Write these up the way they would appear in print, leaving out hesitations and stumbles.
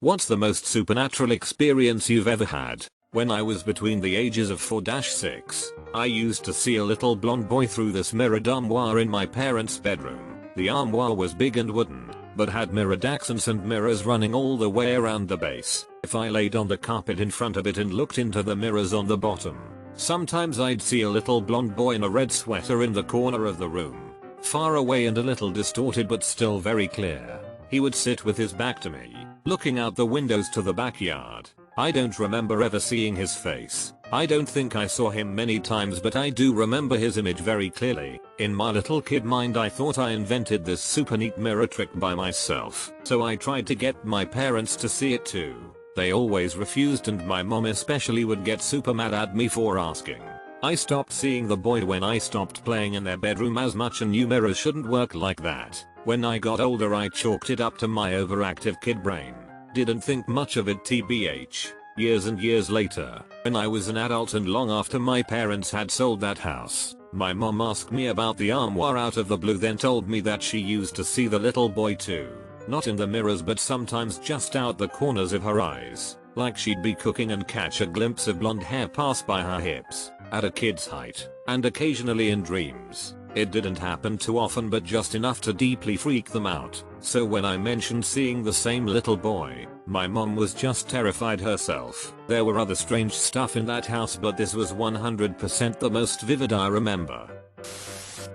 What's the most supernatural experience you've ever had? When I was between the ages of 4-6, I used to see a little blonde boy through this mirrored armoire in my parents' bedroom. The armoire was big and wooden, but had mirrored accents and mirrors running all the way around the base. If I laid on the carpet in front of it and looked into the mirrors on the bottom, sometimes I'd see a little blonde boy in a red sweater in the corner of the room. Far away and a little distorted but still very clear. He would sit with his back to me, looking out the windows to the backyard. I don't remember ever seeing his face. I don't think I saw him many times, but I do remember his image very clearly. In my little kid mind, I thought I invented this super neat mirror trick by myself. So I tried to get my parents to see it too. They always refused, and my mom especially would get super mad at me for asking. I stopped seeing the boy when I stopped playing in their bedroom as much, and knew mirrors shouldn't work like that. When I got older, I chalked it up to my overactive kid brain. Didn't think much of it tbh. Years and years later, when I was an adult and long after my parents had sold that house, my mom asked me about the armoire out of the blue, then told me that she used to see the little boy too. Not in the mirrors, but sometimes just out the corners of her eyes, like she'd be cooking and catch a glimpse of blonde hair pass by her hips, at a kid's height, and occasionally in dreams. It didn't happen too often, but just enough to deeply freak them out. So when I mentioned seeing the same little boy, my mom was just terrified herself. There were other strange stuff in that house, but this was 100% the most vivid I remember.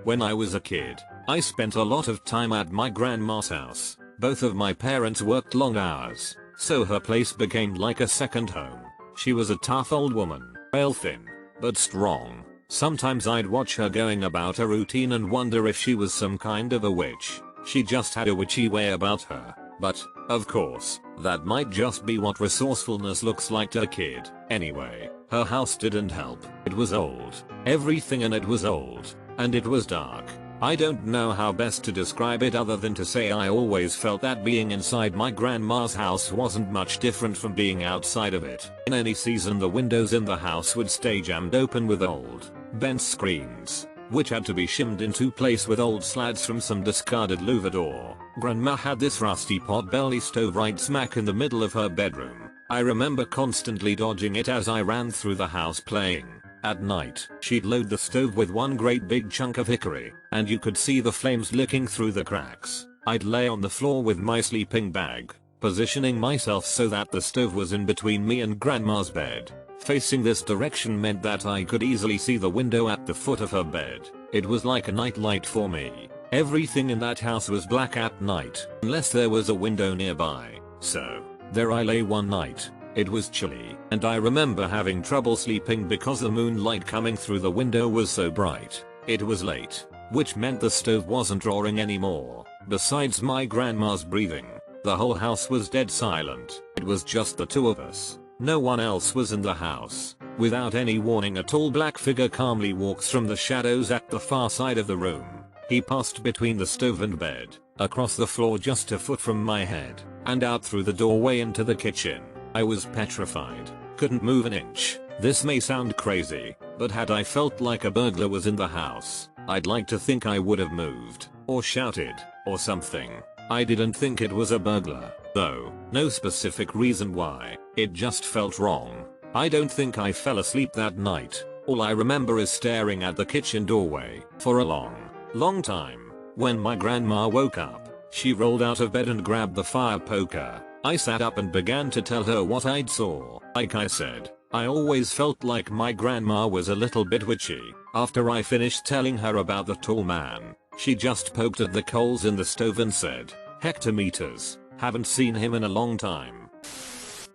When I was a kid, I spent a lot of time at my grandma's house. Both of my parents worked long hours, so her place became like a second home. She was a tough old woman, rail thin, but strong. Sometimes I'd watch her going about her routine and wonder if she was some kind of a witch. She just had a witchy way about her. But, of course, that might just be what resourcefulness looks like to a kid. Anyway, her house didn't help. It was old. Everything in it was old. And it was dark. I don't know how best to describe it other than to say I always felt that being inside my grandma's house wasn't much different from being outside of it. In any season, the windows in the house would stay jammed open with old, bent screens, which had to be shimmed into place with old slats from some discarded louvedour. Grandma had this rusty pot-belly stove right smack in the middle of her bedroom. I remember constantly dodging it as I ran through the house playing. At night, she'd load the stove with one great big chunk of hickory, and you could see the flames licking through the cracks. I'd lay on the floor with my sleeping bag, positioning myself so that the stove was in between me and Grandma's bed. Facing this direction meant that I could easily see the window at the foot of her bed. It was like a night light for me. Everything in that house was black at night, unless there was a window nearby. So, there I lay one night. It was chilly, and I remember having trouble sleeping because the moonlight coming through the window was so bright. It was late, which meant the stove wasn't roaring anymore. Besides my grandma's breathing, the whole house was dead silent. It was just the two of us. No one else was in the house. Without any warning, a tall black figure calmly walks from the shadows at the far side of the room. He passed between the stove and bed, across the floor just a foot from my head, and out through the doorway into the kitchen. I was petrified, couldn't move an inch. This may sound crazy, but had I felt like a burglar was in the house, I'd like to think I would have moved, or shouted, or something. I didn't think it was a burglar, though. No specific reason why. It just felt wrong. I don't think I fell asleep that night. All I remember is staring at the kitchen doorway for a long time. When my grandma woke up, she rolled out of bed and grabbed the fire poker. I sat up and began to tell her what I'd saw. Like I said, I always felt like my grandma was a little bit witchy. After I finished telling her about the tall man, she just poked at the coals in the stove and said, "Hectometers, haven't seen him in a long time."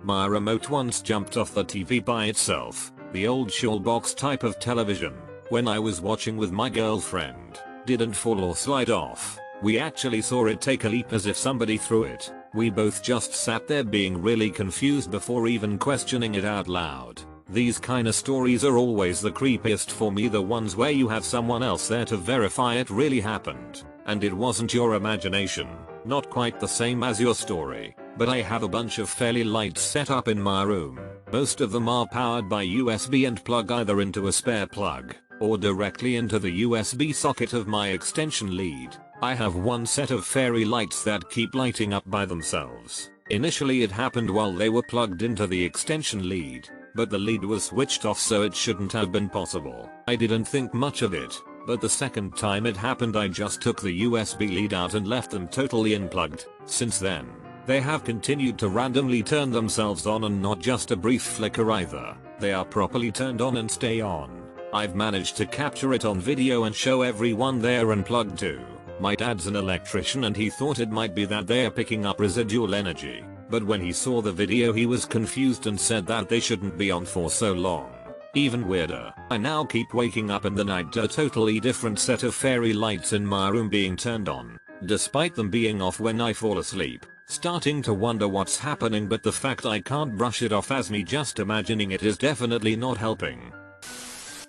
My remote once jumped off the TV by itself, the old shawl box type of television, when I was watching with my girlfriend. Didn't fall or slide off. We actually saw it take a leap as if somebody threw it. We both just sat there being really confused before even questioning it out loud. These kinda stories are always the creepiest for me, the ones where you have someone else there to verify it really happened, and it wasn't your imagination. Not quite the same as your story, but I have a bunch of fairy lights set up in my room. Most of them are powered by USB and plug either into a spare plug, or directly into the USB socket of my extension lead. I have one set of fairy lights that keep lighting up by themselves. Initially it happened while they were plugged into the extension lead, but the lead was switched off so it shouldn't have been possible. I didn't think much of it, but the second time it happened I just took the USB lead out and left them totally unplugged. Since then, they have continued to randomly turn themselves on, and not just a brief flicker either. They are properly turned on and stay on. I've managed to capture it on video and show everyone they're unplugged too. My dad's an electrician and he thought it might be that they're picking up residual energy, but when he saw the video he was confused and said that they shouldn't be on for so long. Even weirder, I now keep waking up in the night to a totally different set of fairy lights in my room being turned on, despite them being off when I fall asleep. Starting to wonder what's happening, but the fact I can't brush it off as me just imagining it is definitely not helping.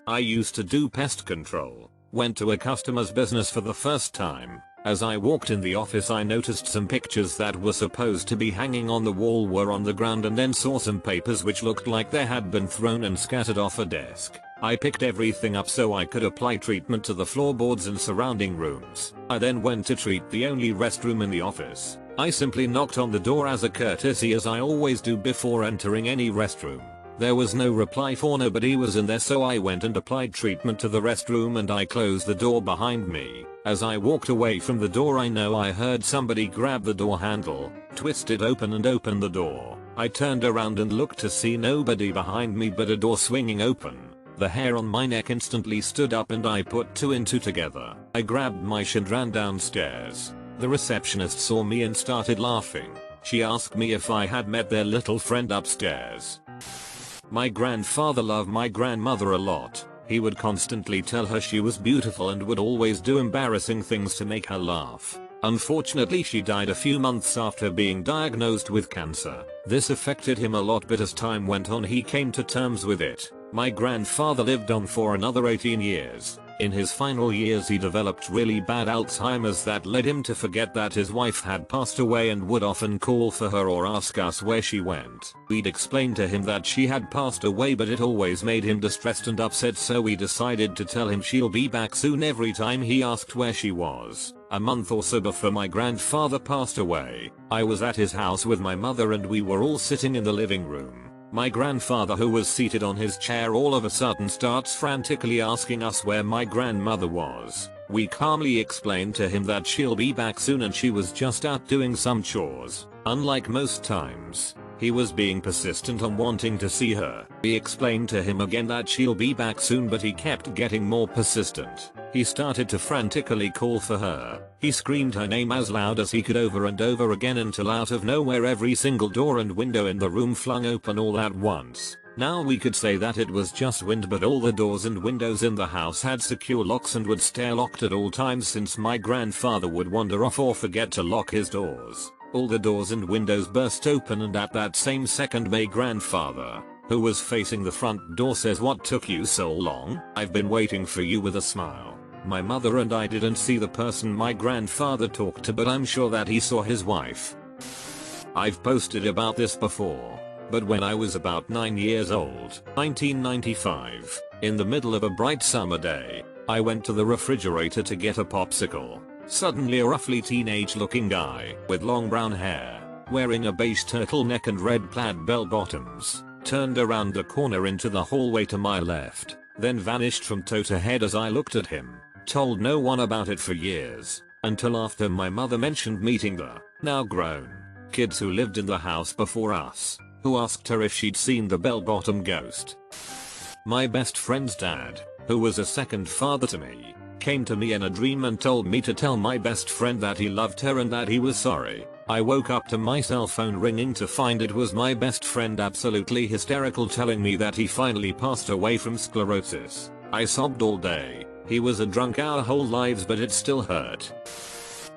I used to do pest control. Went to a customer's business for the first time. As I walked in the office I noticed some pictures that were supposed to be hanging on the wall were on the ground, and then saw some papers which looked like they had been thrown and scattered off a desk. I picked everything up so I could apply treatment to the floorboards and surrounding rooms. I then went to treat the only restroom in the office. I simply knocked on the door as a courtesy, as I always do before entering any restroom. There was no reply, for nobody was in there, so I went and applied treatment to the restroom and I closed the door behind me. As I walked away from the door I know I heard somebody grab the door handle, twist it open and open the door. I turned around and looked to see nobody behind me but a door swinging open. The hair on my neck instantly stood up and I put 2 and 2 together. I grabbed my shit and ran downstairs. The receptionist saw me and started laughing. She asked me if I had met their little friend upstairs. My grandfather loved my grandmother a lot. He would constantly tell her she was beautiful and would always do embarrassing things to make her laugh. Unfortunately, she died a few months after being diagnosed with cancer. This affected him a lot, but as time went on he came to terms with it. My grandfather lived on for another 18 years. In his final years he developed really bad Alzheimer's that led him to forget that his wife had passed away and would often call for her or ask us where she went. We'd explain to him that she had passed away, but it always made him distressed and upset, so we decided to tell him she'll be back soon every time he asked where she was. A month or so before my grandfather passed away, I was at his house with my mother and we were all sitting in the living room. My grandfather, who was seated on his chair, all of a sudden starts frantically asking us where my grandmother was. We calmly explained to him that she'll be back soon and she was just out doing some chores. Unlike most times, he was being persistent on wanting to see her. We explained to him again that she'll be back soon, but he kept getting more persistent. He started to frantically call for her. He screamed her name as loud as he could over and over again until out of nowhere every single door and window in the room flung open all at once. Now we could say that it was just wind, but all the doors and windows in the house had secure locks and would stay locked at all times, since my grandfather would wander off or forget to lock his doors. All the doors and windows burst open, and at that same second my grandfather, who was facing the front door, says, "What took you so long? I've been waiting for you," with a smile. My mother and I didn't see the person my grandfather talked to, but I'm sure that he saw his wife. I've posted about this before, but when I was about 9 years old, 1995, in the middle of a bright summer day, I went to the refrigerator to get a popsicle. Suddenly a roughly teenage looking guy with long brown hair, wearing a beige turtleneck and red plaid bell bottoms, turned around the corner into the hallway to my left, then vanished from toe to head as I looked at him. Told no one about it for years, until after my mother mentioned meeting the, now grown, kids who lived in the house before us, who asked her if she'd seen the bell-bottom ghost. My best friend's dad, who was a second father to me, came to me in a dream and told me to tell my best friend that he loved her and that he was sorry. I woke up to my cell phone ringing to find it was my best friend, absolutely hysterical, telling me that he finally passed away from sclerosis. I sobbed all day. He was a drunk our whole lives, but it still hurt.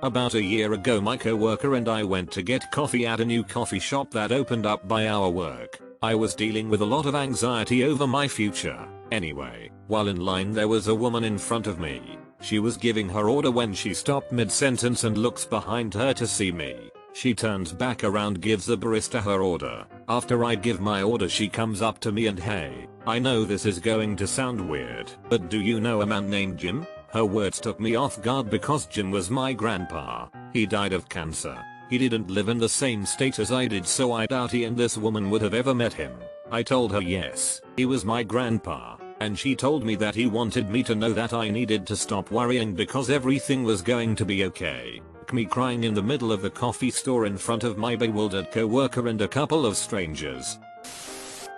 About a year ago my coworker and I went to get coffee at a new coffee shop that opened up by our work. I was dealing with a lot of anxiety over my future. Anyway, while in line there was a woman in front of me. She was giving her order when she stopped mid-sentence and looks behind her to see me. She turns back around, gives the barista her order. After I give my order she comes up to me and, "Hey, I know this is going to sound weird, but do you know a man named Jim?" Her words took me off guard because Jim was my grandpa. He died of cancer. He didn't live in the same state as I did, so I doubt he and this woman would have ever met him. I told her yes, he was my grandpa, and she told me that he wanted me to know that I needed to stop worrying because everything was going to be okay. Me crying in the middle of the coffee store in front of my bewildered coworker and a couple of strangers.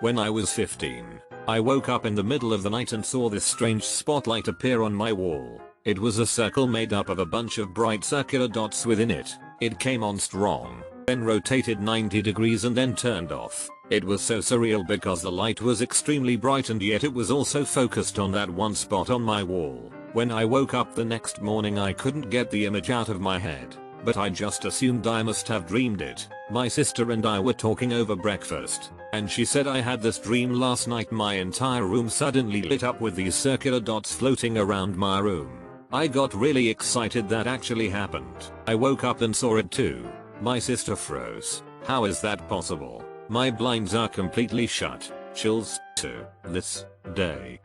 When I was 15, I woke up in the middle of the night and saw this strange spotlight appear on my wall. It was a circle made up of a bunch of bright circular dots within it. It came on strong, then rotated 90 degrees and then turned off. It was so surreal because the light was extremely bright and yet it was also focused on that one spot on my wall. When I woke up the next morning I couldn't get the image out of my head, but I just assumed I must have dreamed it. My sister and I were talking over breakfast, and she said I had this dream last night. My entire room suddenly lit up with these circular dots floating around my room. I got really excited that actually happened. I woke up and saw it too. My sister froze. How is that possible? My blinds are completely shut. Chills to this day.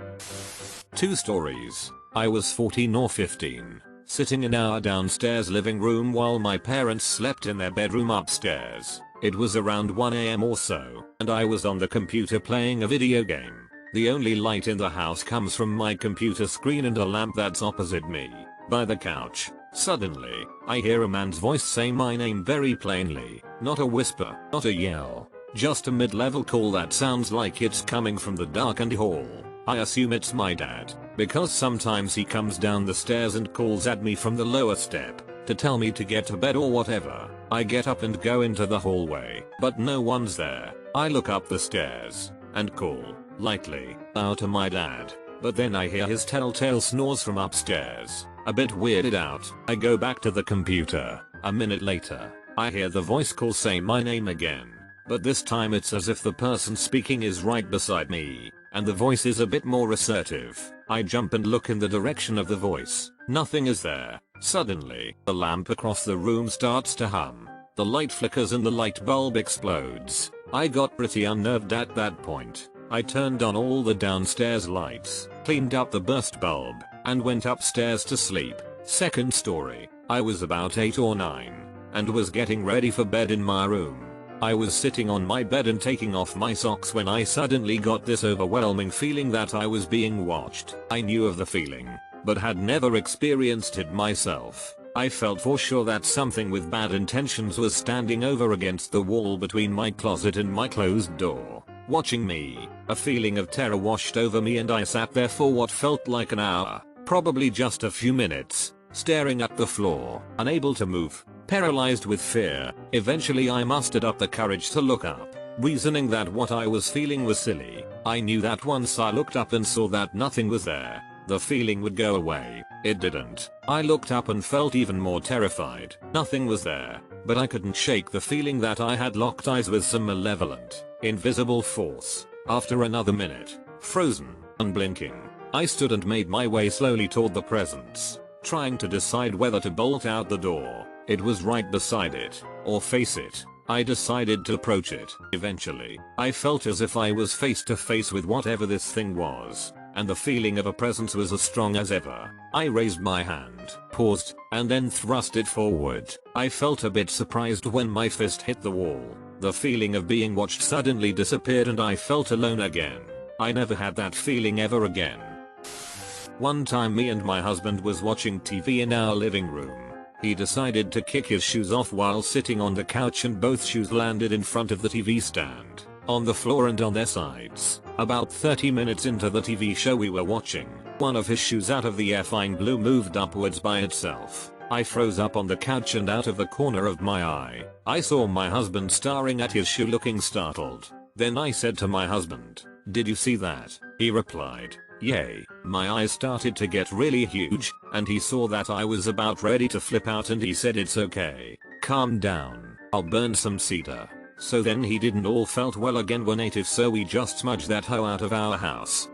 2 stories. I was 14 or 15, sitting in our downstairs living room while my parents slept in their bedroom upstairs. It was around 1 AM or so, and I was on the computer playing a video game. The only light in the house comes from my computer screen and a lamp that's opposite me, by the couch. Suddenly, I hear a man's voice say my name very plainly, not a whisper, not a yell, just a mid-level call that sounds like it's coming from the darkened hall. I assume it's my dad, because sometimes he comes down the stairs and calls at me from the lower step, to tell me to get to bed or whatever. I get up and go into the hallway, but no one's there. I look up the stairs, and call, lightly, out to my dad, but then I hear his telltale snores from upstairs. A bit weirded out, I go back to the computer. A minute later, I hear the voice call say my name again, but this time it's as if the person speaking is right beside me, and the voice is a bit more assertive. I jump and look in the direction of the voice. Nothing is there. Suddenly, the lamp across the room starts to hum. The light flickers and the light bulb explodes. I got pretty unnerved at that point. I turned on all the downstairs lights, cleaned up the burst bulb, and went upstairs to sleep. 2nd story. I was about 8 or 9, and was getting ready for bed in my room. I was sitting on my bed and taking off my socks when I suddenly got this overwhelming feeling that I was being watched. I knew of the feeling, but had never experienced it myself. I felt for sure that something with bad intentions was standing over against the wall between my closet and my closed door, watching me. A feeling of terror washed over me and I sat there for what felt like an hour, probably just a few minutes, staring at the floor, unable to move, paralyzed with fear. Eventually I mustered up the courage to look up, reasoning that what I was feeling was silly. I knew that once I looked up and saw that nothing was there, the feeling would go away. It didn't. I looked up and felt even more terrified. Nothing was there, but I couldn't shake the feeling that I had locked eyes with some malevolent, invisible force. After another minute, frozen, unblinking, I stood and made my way slowly toward the presence, trying to decide whether to bolt out the door. It was right beside it, or face it. I decided to approach it. Eventually, I felt as if I was face to face with whatever this thing was, and the feeling of a presence was as strong as ever. I raised my hand, paused, and then thrust it forward. I felt a bit surprised when my fist hit the wall. The feeling of being watched suddenly disappeared and I felt alone again. I never had that feeling ever again. One time me and my husband was watching TV in our living room. He decided to kick his shoes off while sitting on the couch and both shoes landed in front of the TV stand, on the floor and on their sides. About 30 minutes into the TV show we were watching, one of his shoes out of the effing blue moved upwards by itself. I froze up on the couch and out of the corner of my eye, I saw my husband staring at his shoe looking startled. Then I said to my husband, "Did you see that?" He replied, "Yay." My eyes started to get really huge, and he saw that I was about ready to flip out and he said, "It's okay. Calm down. I'll burn some cedar." So then he didn't all felt well again were native, so we just smudged that hoe out of our house.